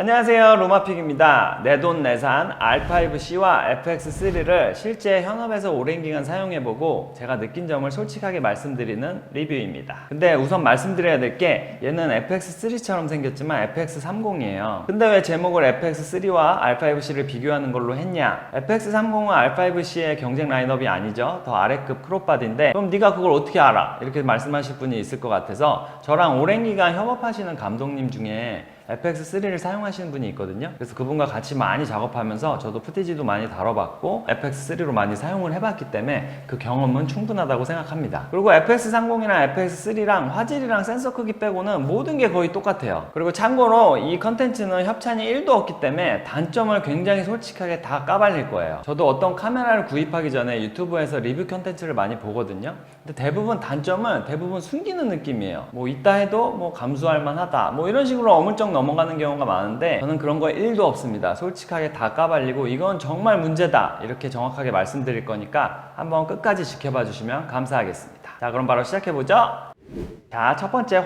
안녕하세요, 로마픽입니다. 내돈내산 R5C와 FX3를 실제 현업에서 오랜 기간 사용해보고 제가 느낀 점을 솔직하게 말씀드리는 리뷰입니다. 근데 우선 말씀드려야 될 게 얘는 FX3처럼 생겼지만 FX30이에요. 근데 왜 제목을 FX3와 R5C를 비교하는 걸로 했냐? FX30은 R5C의 경쟁 라인업이 아니죠. 더 아래급 크롭바디인데 그럼 네가 그걸 어떻게 알아? 이렇게 말씀하실 분이 있을 것 같아서 저랑 오랜 기간 협업하시는 감독님 중에 FX3를 사용하시는 분이 있거든요. 그래서 그분과 같이 많이 작업하면서 저도 푸티지도 많이 다뤄봤고 FX3로 많이 사용을 해봤기 때문에 그 경험은 충분하다고 생각합니다. 그리고 FX30이랑 FX3랑 화질이랑 센서 크기 빼고는 모든 게 거의 똑같아요. 그리고 참고로 이 컨텐츠는 협찬이 1도 없기 때문에 단점을 굉장히 솔직하게 다 까발릴 거예요. 저도 어떤 카메라를 구입하기 전에 유튜브에서 리뷰 컨텐츠를 많이 보거든요. 근데 대부분 단점은 대부분 숨기는 느낌이에요. 뭐 있다 해도 뭐 감수할 만하다 뭐 이런 식으로 어물쩍 넘어가는 경우가 많은데 저는 그런 거 1도 없습니다. 솔직하게 다 까발리고 이건 정말 문제다 이렇게 정확하게 말씀드릴 거니까 한번 끝까지 지켜봐 주시면 감사하겠습니다. 자, 그럼 바로 시작해보죠. 자, 첫 번째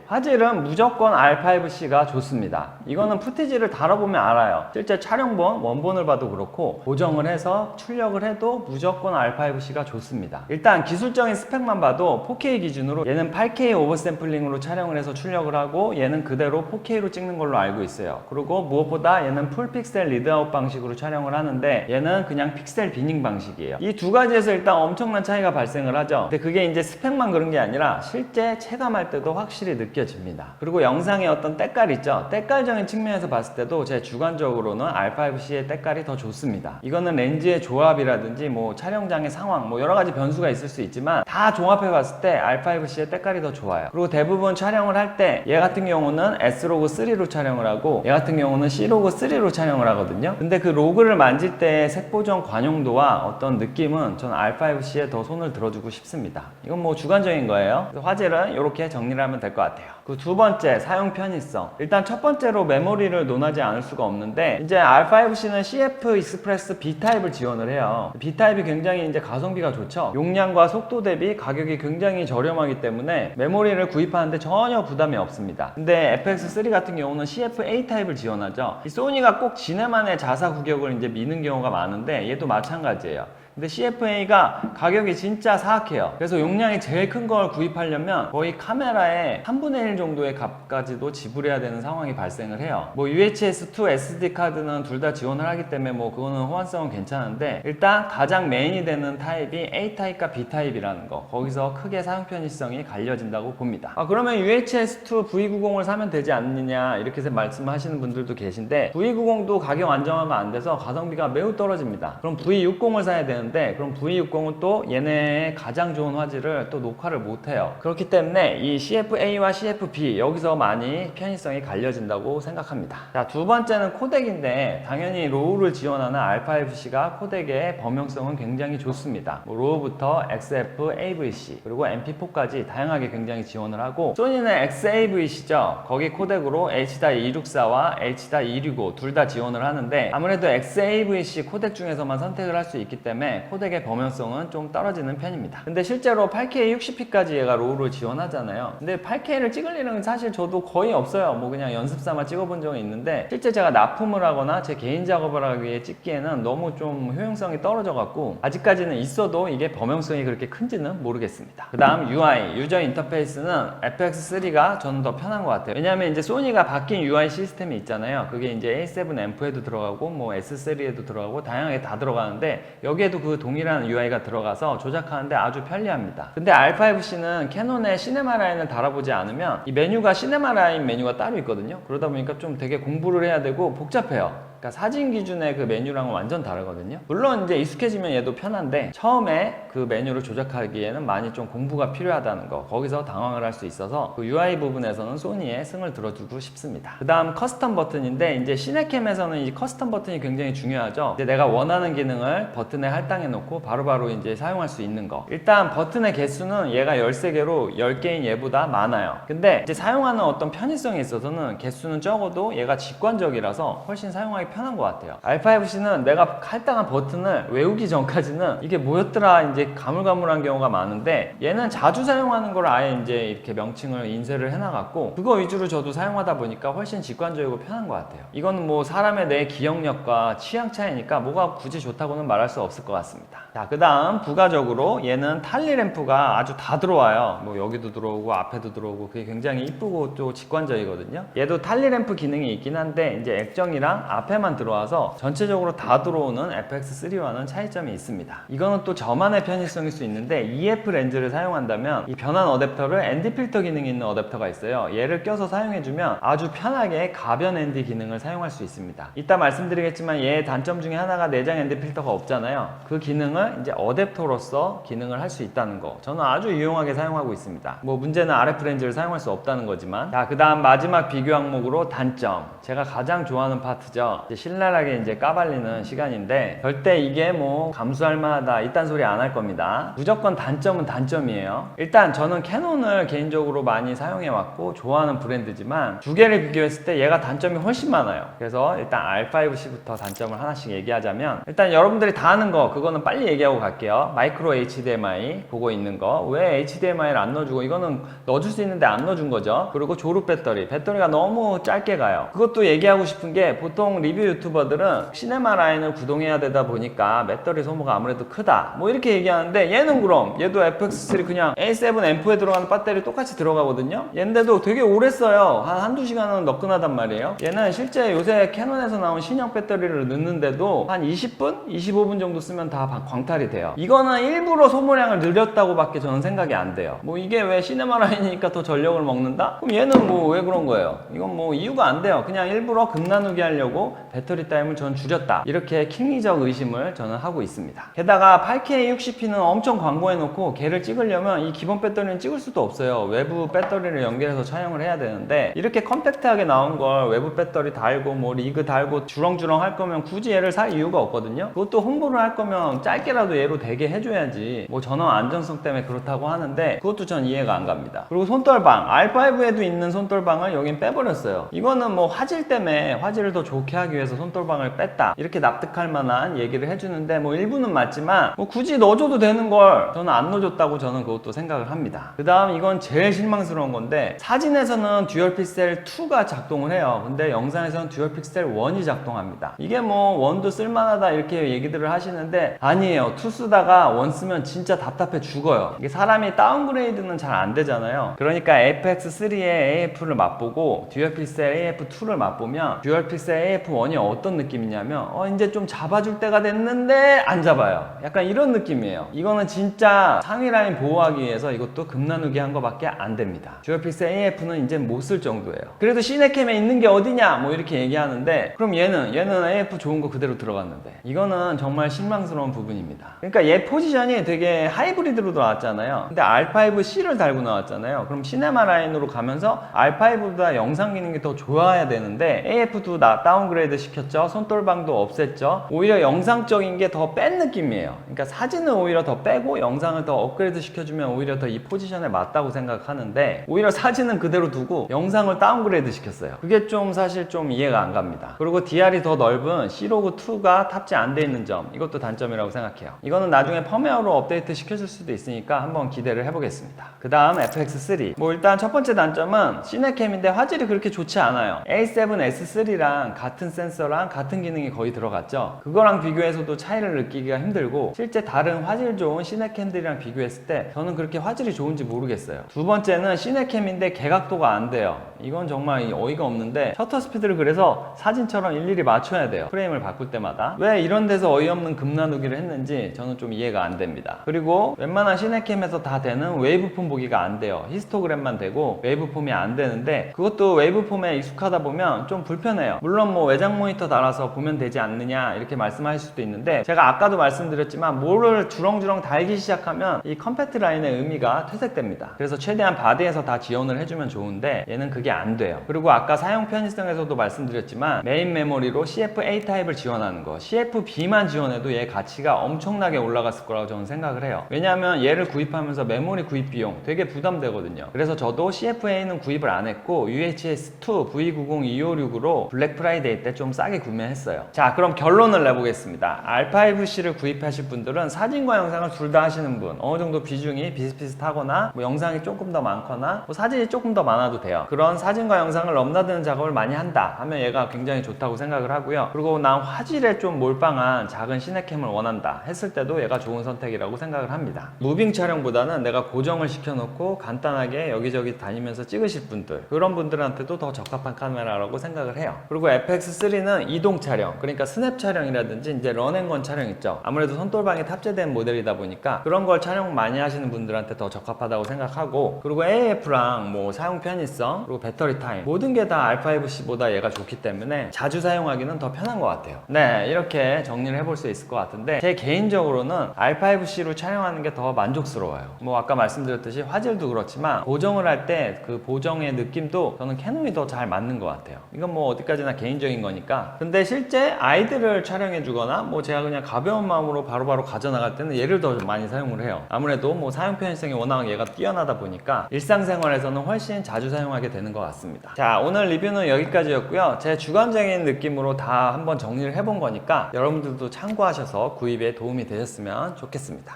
화질은 무조건 R5C가 좋습니다. 이거는 푸티지를 다뤄보면 알아요. 실제 촬영본, 원본을 봐도 그렇고 고정을 해서 출력을 해도 무조건 R5C가 좋습니다. 일단 기술적인 스펙만 봐도 4K 기준으로 얘는 8K 오버샘플링으로 촬영을 해서 출력을 하고 얘는 그대로 4K로 찍는 걸로 알고 있어요. 그리고 무엇보다 얘는 풀픽셀 리드아웃 방식으로 촬영을 하는데 얘는 그냥 픽셀 비닝 방식이에요. 이 두 가지에서 일단 엄청난 차이가 발생을 하죠. 근데 그게 이제 스펙만 그런 게 아니라 실제 체감할 때도 확실히 느껴집니다. 그리고 영상의 어떤 때깔 있죠. 때깔적인 측면에서 봤을 때도 제 주관적으로는 R5C의 때깔이 더 좋습니다. 이거는 렌즈의 조합이라든지 뭐 촬영장의 상황 뭐 여러 가지 변수가 있을 수 있지만 다 종합해 봤을 때 R5C의 때깔이 더 좋아요. 그리고 대부분 촬영을 할 때 얘 같은 경우는 S로그3로 촬영을 하고 얘 같은 경우는 C로그3로 촬영을 하거든요. 근데 그 로그를 만질 때의 색보정 관용도와 어떤 느낌은 전 R5C에 더 손을 들어주고 싶습니다. 이건 뭐 주관적인 거예요. 화질은 이렇게 정리를 하면 될 것 같아요. 그 두 번째, 사용 편의성. 일단 첫 번째로 메모리를 논하지 않을 수가 없는데 이제 R5C는 CF 익스프레스 B타입을 지원을 해요. B타입이 굉장히 이제 가성비가 좋죠. 용량과 속도 대비 가격이 굉장히 저렴하기 때문에 메모리를 구입하는데 전혀 부담이 없습니다. 근데 FX3 같은 경우는 CF A타입을 지원하죠. 이 소니가 꼭 지네만의 자사 구격을 이제 미는 경우가 많은데 얘도 마찬가지예요. 근데 CFA가 가격이 진짜 사악해요. 그래서 용량이 제일 큰 걸 구입하려면 거의 카메라의 3분의 1 정도의 값까지도 지불해야 되는 상황이 발생을 해요. 뭐 UHS-2 SD카드는 둘 다 지원을 하기 때문에 뭐 그거는 호환성은 괜찮은데 일단 가장 메인이 되는 타입이 A타입과 B타입이라는 거, 거기서 크게 사용 편의성이 갈려진다고 봅니다. 그러면 UHS-2 V90을 사면 되지 않느냐 이렇게 말씀하시는 분들도 계신데 V90도 가격 안정화가 안 돼서 가성비가 매우 떨어집니다. 그럼 V60을 사야 되는 그럼 V60은 또 얘네의 가장 좋은 화질을 또 녹화를 못해요. 그렇기 때문에 이 CFA와 CFB 여기서 많이 편의성이 갈려진다고 생각합니다. 자, 두 번째는 코덱인데 당연히 로우를 지원하는 R5C가 코덱의 범용성은 굉장히 좋습니다. 뭐 로우부터 XF, AVC 그리고 MP4까지 다양하게 굉장히 지원을 하고 소니는 XAVC죠. 거기 코덱으로 H.264와 H.265 둘 다 지원을 하는데 아무래도 XAVC 코덱 중에서만 선택을 할 수 있기 때문에 코덱의 범용성은 좀 떨어지는 편입니다. 근데 실제로 8K 60p까지 얘가 로우를 지원하잖아요. 근데 8K를 찍을 일은 사실 저도 거의 없어요. 뭐 그냥 연습삼아 찍어본 적이 있는데 실제 제가 납품을 하거나 제 개인 작업을 하기 위해 찍기에는 너무 좀 효용성이 떨어져 갖고 아직까지는 있어도 이게 범용성이 그렇게 큰지는 모르겠습니다. 그 다음 UI, 유저 인터페이스는 FX3가 저는 더 편한 것 같아요. 왜냐하면 이제 소니가 바뀐 UI 시스템이 있잖아요. 그게 이제 A7앰프에도 들어가고 뭐 S3에도 들어가고 다양하게 다 들어가는데 여기에도 그 동일한 UI가 들어가서 조작하는데 아주 편리합니다. 근데 R5C는 캐논의 시네마 라인을 달아보지 않으면 이 메뉴가 시네마 라인 메뉴가 따로 있거든요. 그러다 보니까 좀 되게 공부를 해야 되고 복잡해요. 그러니까 사진 기준의 그 메뉴랑은 완전 다르거든요. 물론 이제 익숙해지면 얘도 편한데 처음에 그 메뉴를 조작하기에는 많이 좀 공부가 필요하다는 거, 거기서 당황을 할 수 있어서 그 UI 부분에서는 소니의 승을 들어주고 싶습니다. 그 다음 커스텀 버튼인데 이제 시네캠에서는 이 커스텀 버튼이 굉장히 중요하죠. 이제 내가 원하는 기능을 버튼에 할당해 놓고 바로바로 이제 사용할 수 있는 거. 일단 버튼의 개수는 얘가 13개로 10개인 얘보다 많아요. 근데 이제 사용하는 어떤 편의성에 있어서는 개수는 적어도 얘가 직관적이라서 훨씬 사용하기 편한 것 같아요. R5C는 내가 할당한 버튼을 외우기 전까지는 이게 뭐였더라 이제 가물가물한 경우가 많은데, 얘는 자주 사용하는 걸 아예 이제 이렇게 명칭을 인쇄를 해놔갖고 그거 위주로 저도 사용하다 보니까 훨씬 직관적이고 편한 것 같아요. 이거는 뭐 사람의 내 기억력과 취향 차이니까 뭐가 굳이 좋다고는 말할 수 없을 것 같습니다. 자, 그 다음 부가적으로 얘는 탈리 램프가 아주 다 들어와요. 뭐 여기도 들어오고 앞에도 들어오고 그게 굉장히 이쁘고 또 직관적이거든요. 얘도 탈리 램프 기능이 있긴 한데 이제 액정이랑 앞에만 들어와서 전체적으로 다 들어오는 FX3와는 차이점이 있습니다. 이거는 또 저만의 편의성일 수 있는데 EF 렌즈를 사용한다면 이 변환 어댑터를 ND 필터 기능이 있는 어댑터가 있어요. 얘를 껴서 사용해주면 아주 편하게 가변 ND 기능을 사용할 수 있습니다. 이따 말씀드리겠지만 얘의 단점 중에 하나가 내장 ND 필터가 없잖아요. 그 기능을 이제 어댑터로서 기능을 할 수 있다는 거, 저는 아주 유용하게 사용하고 있습니다. 뭐 문제는 RF 렌즈를 사용할 수 없다는 거지만. 자, 그 다음 마지막 비교 항목으로 단점, 제가 가장 좋아하는 파트죠. 이제 신랄하게 이제 까발리는 시간인데 절대 이게 뭐 감수할 만하다 이딴 소리 안 할 겁니다. 무조건 단점은 단점이에요. 일단 저는 캐논을 개인적으로 많이 사용해 왔고 좋아하는 브랜드지만 두 개를 비교했을 때 얘가 단점이 훨씬 많아요. 그래서 일단 R5C부터 단점을 하나씩 얘기하자면, 일단 여러분들이 다 아는 거 그거는 빨리 얘기하고 갈게요. 마이크로 HDMI 그거 있는 거, 왜 HDMI를 안 넣어주고, 이거는 넣어줄 수 있는데 안 넣어준 거죠. 그리고 조립 배터리가 너무 짧게 가요. 그것도 얘기하고 싶은 게, 보통 리뷰 유튜버들은 시네마 라인을 구동해야 되다 보니까 배터리 소모가 아무래도 크다 뭐 이렇게 얘기하는데, 얘는 그럼 얘도 FX3 그냥 A7 M4에 들어가는 배터리 똑같이 들어가거든요. 얘인데도 되게 오래 써요. 한두 시간은 너끈하단 말이에요. 얘는 실제 요새 캐논에서 나온 신형 배터리를 넣는데도 한 20분? 25분 정도 쓰면 다 광탈이 돼요. 이거는 일부러 소모량을 늘렸다고 밖에 저는 생각이 안 돼요. 뭐 이게 왜 시네마 라인이니까 더 전력을 먹는다? 그럼 얘는 뭐 왜 그런 거예요? 이건 뭐 이유가 안 돼요. 그냥 일부러 급 나누기 하려고 배터리 타임을 전 줄였다, 이렇게 킹리적 의심을 저는 하고 있습니다. 게다가 8K 60p는 엄청 광고해놓고 걔를 찍으려면 이 기본 배터리는 찍을 수도 없어요. 외부 배터리를 연결해서 촬영을 해야 되는데, 이렇게 컴팩트하게 나온 걸 외부 배터리 달고 뭐 리그 달고 주렁주렁 할 거면 굳이 얘를 살 이유가 없거든요. 그것도 홍보를 할 거면 짧게라도 얘로 되게 해줘야지. 뭐 전원 안전성 때문에 그렇다고 하는데 그것도 전 이해가 안 갑니다. 그리고 손떨방, R5에도 있는 손떨방을 여긴 빼버렸어요. 이거는 뭐 화질 때문에 화질을 더 좋게 하기 위해서 손떨방을 뺐다, 이렇게 납득할 만한 얘기를 해주는데, 뭐 일부는 맞지만 뭐 굳이 넣어줘도 되는 걸 저는 안 넣어줬다고 저는 그것도 생각을 합니다. 그 다음 이건 제일 실망스러운 건데, 사진에서는 듀얼 픽셀 2가 작동을 해요. 근데 영상에서는 듀얼 픽셀 1이 작동합니다. 이게 뭐 1도 쓸만하다 이렇게 얘기들을 하시는데, 아니에요. 2 쓰다가 1 쓰면 진짜 답답해 죽어요. 이게 사람이 다운그레이드는 잘 안 되잖아요. 그러니까 FX3의 AF를 맛보고 듀얼 픽셀 AF2를 맛보면 듀얼 픽셀 AF1이 어떤 느낌이냐면, 이제 좀 잡아줄 때가 됐는데 안 잡아요. 약간 이런 느낌이에요. 이거는 진짜 상위 라인 보호하기 위해서 이것도 급 나누기 한 거밖에 안 됩니다. 듀얼 픽셀 AF는 이제 못 쓸 정도예요. 그래도 시네캠에 있는 게 어디냐 뭐 이렇게 얘기하는데, 그럼 얘는 AF 좋은 거 그대로 들어갔는데, 이거는 정말 실망스러운 부분입니다. 그러니까 얘 포지션이 되게 하이브리드로 나왔잖아요. 근데 R5C를 달고 나왔잖아요. 그럼 시네마 라인으로 가면서 R5보다 영상 기능이 더 좋아야 되는데 AF2 다운그레이드 시켰죠. 손떨방도 없앴죠. 오히려 영상적인 게 더 뺀 느낌이에요. 그러니까 사진은 오히려 더 빼고 영상을 더 업그레이드 시켜주면 오히려 더 이 포지션에 맞다고 생각하는데, 오히려 사진은 그대로 두고 영상을 다운그레이드 시켰어요. 그게 좀 사실 좀 이해가 안 갑니다. 그리고 DR이 더 넓은 C로그2가 탑재 안 돼 있는 점, 이것도 단점이라고 생각해요. 이거는 나중에 펌웨어로 업데이트 시켜줄 수도 있으니까 한번 기대를 해보겠습니다. 그 다음 FX3. 뭐 일단 첫 번째 단점은 시네캠인데 화질이 그렇게 좋지 않아요. A7S3랑 같은 센서랑 같은 기능이 거의 들어갔죠. 그거랑 비교해서도 차이를 느끼기가 힘들고, 실제 다른 화질 좋은 시네캠들이랑 비교했을 때 저는 그렇게 화질이 좋은지 모르겠어요. 두 번째는 시네캠인데 개각도가 안 돼요. 이건 정말 어이가 없는데, 셔터 스피드를 그래서 사진처럼 일일이 맞춰야 돼요. 프레임을 바꿀 때마다. 왜 이런 데서 어이없는 급 나누기를 했는지 저는 좀 이해가 안 됩니다. 그리고 웬만한 시네캠에서 다 되는 웨이브폼 보기가 안 돼요. 히스토그램만 되고 웨이브폼이 안 되는데, 그것도 웨이브폼에 익숙하다 보면 좀 불편해요. 물론 뭐 외장 모니터 달아서 보면 되지 않느냐 이렇게 말씀하실 수도 있는데, 제가 아까도 말씀드렸지만 뭐를 주렁주렁 달기 시작하면 이 컴팩트 라인의 의미가 퇴색됩니다. 그래서 최대한 바디에서 다 지원을 해주면 좋은데 얘는 그게 안 돼요. 그리고 아까 사용 편의성에서도 말씀드렸지만 메인 메모리로 CF-A 타입을 지원하는 거, CF-B만 지원해도 얘 가치가 엄청나게 올라갔을 거라고 저는 생각을 해요. 왜냐하면 얘를 구입하면서 메모리 구입 비용 되게 부담되거든요. 그래서 저도 CF-A는 구입을 안 했고 UHS-2 V90256으로 블랙 프라이데이 때 좀 싸게 구매했어요. 자, 그럼 결론을 내보겠습니다. R5C를 구입하실 분들은 사진과 영상을 둘 다 하시는 분, 어느 정도 비중이 비슷비슷하거나 뭐 영상이 조금 더 많거나 뭐 사진이 조금 더 많아도 돼요. 그런 사진과 영상을 넘나드는 작업을 많이 한다 하면 얘가 굉장히 좋다고 생각을 하고요. 그리고 난 화질에 좀 몰빵한 작은 시네캠을 원한다 했을 때도 얘가 좋은 선택이라고 생각을 합니다. 무빙 촬영보다는 내가 고정을 시켜놓고 간단하게 여기저기 다니면서 찍으실 분들, 그런 분들한테도 더 적합한 카메라라고 생각을 해요. 그리고 FX3는 이동 촬영, 그러니까 스냅 촬영이라든지 이제 런앤건 촬영 있죠. 아무래도 손돌방에 탑재된 모델이다 보니까 그런 걸 촬영 많이 하시는 분들한테 더 적합하다고 생각하고, 그리고 AF랑 뭐 사용 편의성, 그리고 배터리 타임, 모든 게 다 R5C보다 얘가 좋기 때문에 자주 사용하기는 더 편한 것 같아요. 네, 이렇게 정리를 해볼 수 있을 것 같은데, 제 개인적으로는 R5C로 촬영하는 게 더 만족스러워요. 뭐 아까 말씀드렸듯이 화질도 그렇지만 보정을 할 때 그 보정의 느낌도 저는 캐논이 더 잘 맞는 것 같아요. 이건 뭐 어디까지나 개인적인 거니까. 근데 실제 아이들을 촬영해 주거나 뭐 제가 그냥 가벼운 마음으로 바로바로 가져나갈 때는 얘를 더 많이 사용을 해요. 아무래도 뭐 사용 편의성이 워낙 얘가 뛰어나다 보니까 일상생활에서는 훨씬 자주 사용하게 되는 것 같습니다. 자, 오늘 리뷰는 여기까지였고요. 제 주관적인 느낌으로 다 한번 정리를 해본 거니까 여러분들도 참고하셔서 구입에 도움이 되셨으면 좋겠습니다.